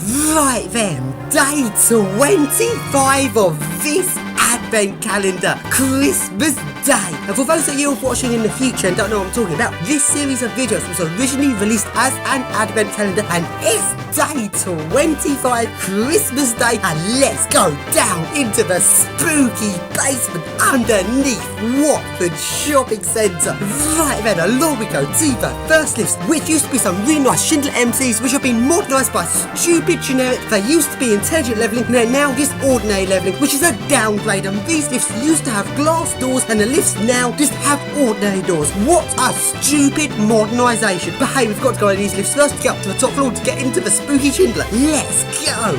Right then, day 25 of this Advent calendar, Christmas Day. And for those of you watching in the future and don't know what I'm talking about, this series of videos was originally released as an Advent calendar and it's day 25, Christmas Day, and let's go down into the spooky basement underneath Watford Shopping Centre. Right then, along we go to the first lifts, which used to be some really nice Schindler MCs, which have been modernised by stupid generic. They used to be intelligent levelling, and they're now just ordinary levelling, which is a downgrade. And these lifts used to have glass doors, and the lifts now just have ordinary doors. What a stupid modernisation. But hey, we've got to go on these lifts first to get up to the top floor to get into the spooky Schindler. Let's go.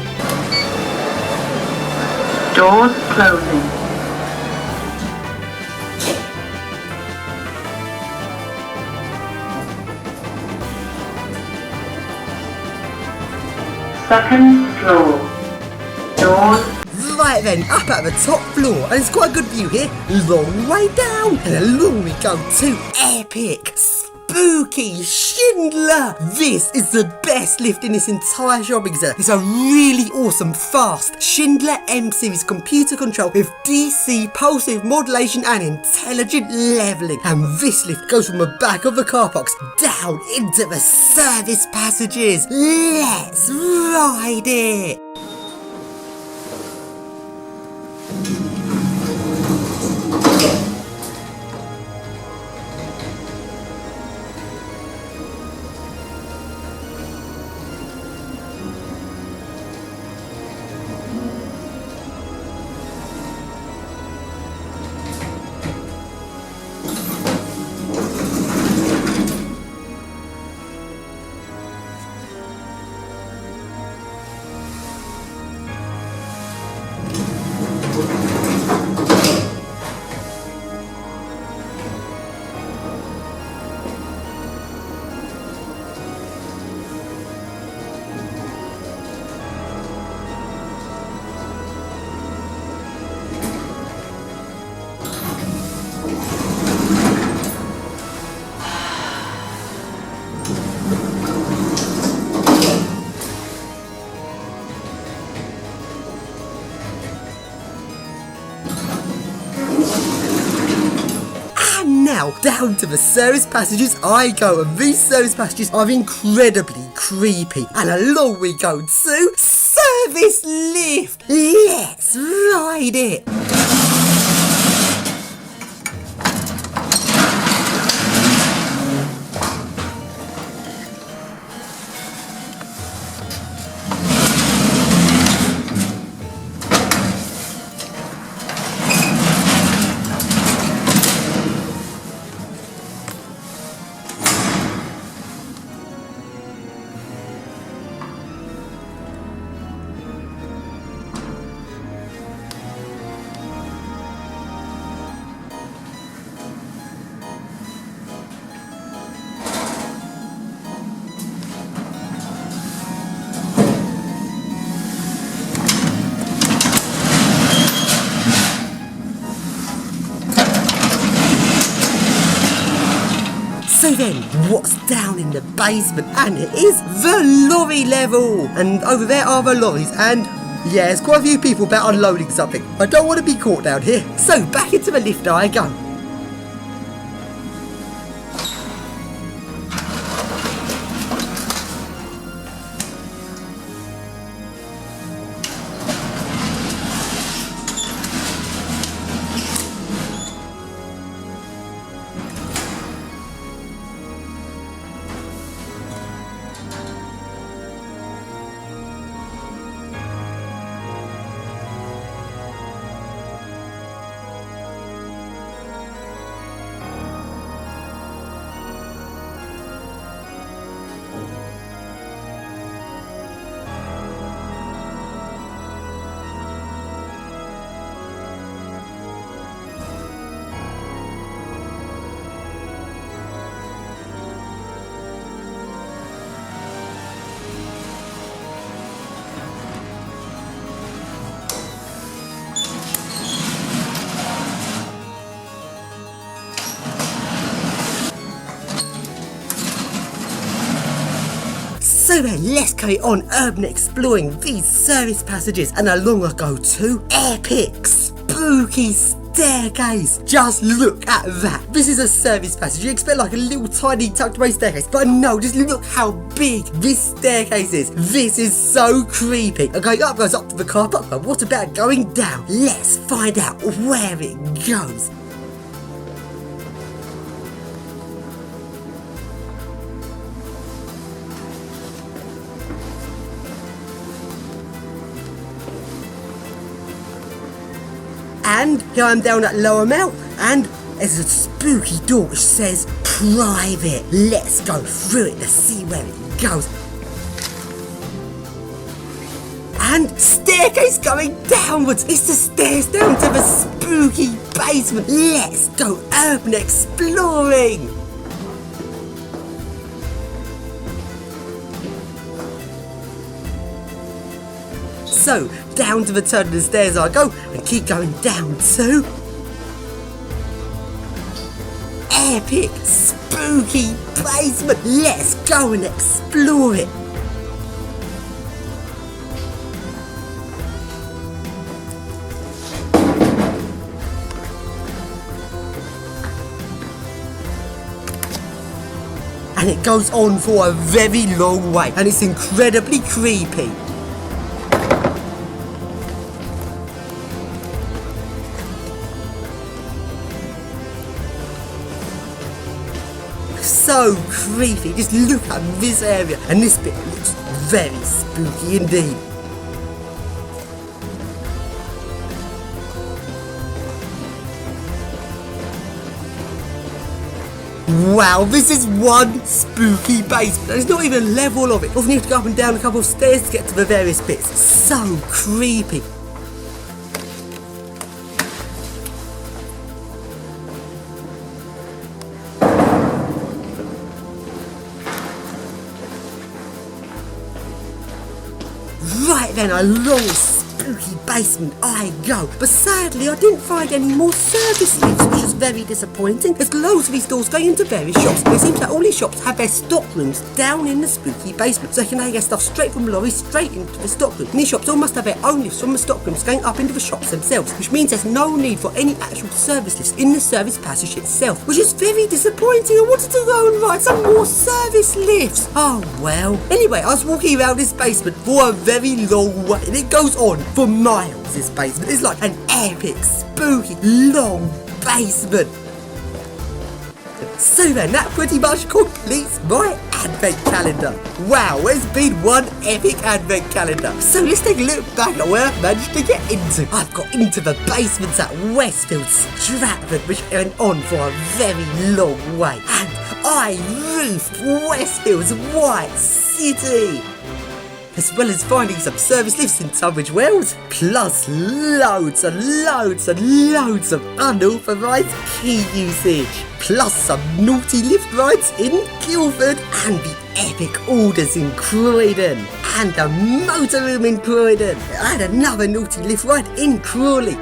Doors closing. Second floor. Doors. Right then, up at the top floor, and it's quite a good view here. Long way down, and along we go to epic, spooky Schindler. This is the best lift in this entire shopping centre. It's a really awesome, fast Schindler M series computer control with DC pulsive modulation and intelligent levelling. And this lift goes from the back of the car parks down into the service passages. Let's ride it. Now, down to the service passages I go, and these service passages are incredibly creepy. And along we go to service lift. Let's ride it. So then, what's down in the basement? And it is the lorry level. And over there are the lorries. And yeah, there's quite a few people about unloading something. I don't want to be caught down here. So back into the lift I go. So then, let's carry on urban exploring these service passages and along I go to epic spooky staircase. Just look at that. This is a service passage. You expect like a little tiny tucked away staircase, but no, just look how big this staircase is. This is so creepy. Okay, up goes up to the car park, but what about going down? Let's find out where it goes. And here I'm down at lower mount, and there's a spooky door which says private. Let's go through it to see where it goes. And staircase going downwards. It's the stairs down to the spooky basement. Let's go urban exploring. So, down to the turn of the stairs I go, and keep going down to epic, spooky basement. Let's go and explore it. And it goes on for a very long way, and it's incredibly creepy. So creepy. Just look at this area, and this bit looks very spooky indeed. Wow, this is one spooky basement. There's not even a level of it. Often you have to go up and down a couple of stairs to get to the various bits. So creepy. Right then, along this spooky basement I go. But sadly, I didn't find any more service lifts, which is very disappointing. There's loads of these doors going into various shops. It seems like all these shops have their stock rooms down in the spooky basement, so you can now get stuff straight from lorries straight into the stock room. And these shops all must have their own lifts from the stock rooms going up into the shops themselves, which means there's no need for any actual service lifts in the service passage itself, which is very disappointing. I wanted to go and write some more service lifts. Oh well. Anyway, I was walking around this basement for a very long way, and it goes on for miles. This basement is like an epic, spooky, long basement. So then, that pretty much completes my advent calendar. Wow, it's been one epic advent calendar. So let's take a look back at where I've managed to get into. I've got into the basements at Westfields, Stratford, which went on for a very long way. And I roofed Westfields White City, as well as finding some service lifts in Tunbridge Wells, plus loads and loads and loads of unauthorised key usage, plus some naughty lift rides in Guildford, and the epic orders in Croydon, and the motor room in Croydon, and another naughty lift ride in Crawley.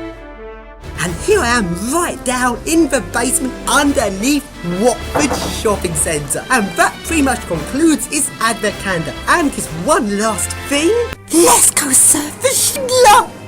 And here I am right down in the basement underneath Watford Shopping Centre. And that pretty much concludes this advent calendar. And just one last thing. Let's go surf the Schindler!